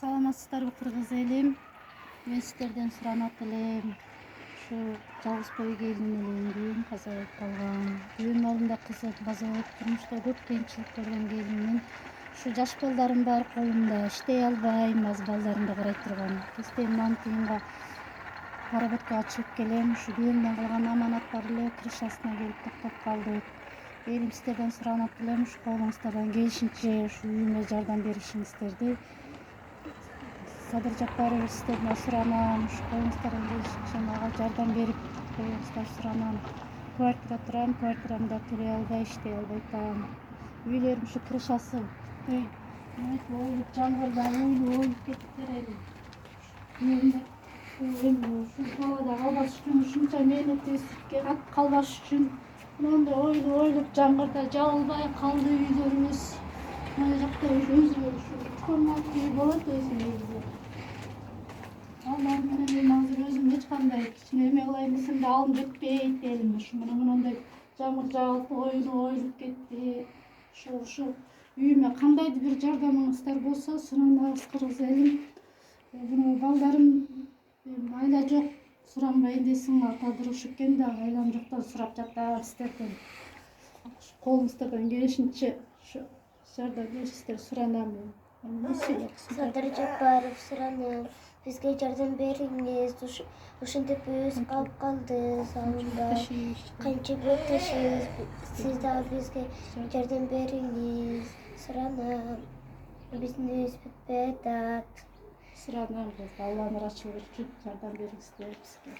Саламатсыздарбы кыргыз элим? Мен сиздерден суранат элем. Ушу жалгыз бой келин элемдин, каза болуп калган. Үйүм алдында кызык, база болуп турмушта көп кыйынчылык көргөн келинмин. Ушу жаш балдарым бар колумда, иштей албайм, аз балдарымды карай турган. Кестен мантыйынга поработкага чыгып келем. Ушу күйөөмдөн калган аманат бар эле, крышасына келип токтоп калдык. Элим сиздерден суранат элем, ушу колуңуздардан келишинче ушу үйүмө жардам беришиңиздерди. Садыр Жапарович сиздерден суранам, ушу колуңуздардан келишинче мага жардам берип коюңуздар суранам. Квартира турам, квартирамды төлөй албай, иштей албай атам. Үйлөрүм ушу крышасы ойлуп жаңгырда ойлуп кетиптир эми. Ушу талаада калбаш үчүн, ушунча мээнетибизге калбаш үчүн моундай ойлуп жаңгырда жабылбай калды үйлөрүбүз. Мына жакта өзү комнатный болот өзү. Алар менен эми азыр өзүм эч кандай кичине эме кылайын десем да алым жетпейт элим. Ушу мындай жаңгыр жаалып ойлуп кетти. Ушу үйүмө кандайдыр бир жардамыңыздар болсо суранабыз кыргыз элим. Буну балдарым айла жок суранбайын десең атадыр ушул экен дагы айлам жоктон сурап жатам сиздерден. Колуңуздардан келишинче ушу жардам беришиңиздерди суранам. Садыр Жапаров суранам, бизге жардам бериңиз. Ушинтип үйүбүз калып калды салынбай. Канча бирок ташыйбыз, сиз дагы бизге жардам бериңиз. Суранам, биздин үйүбүз бүтпөй атат. Суранам, Алланын ырачылыгы үчүн жардам бериңиздер бизге.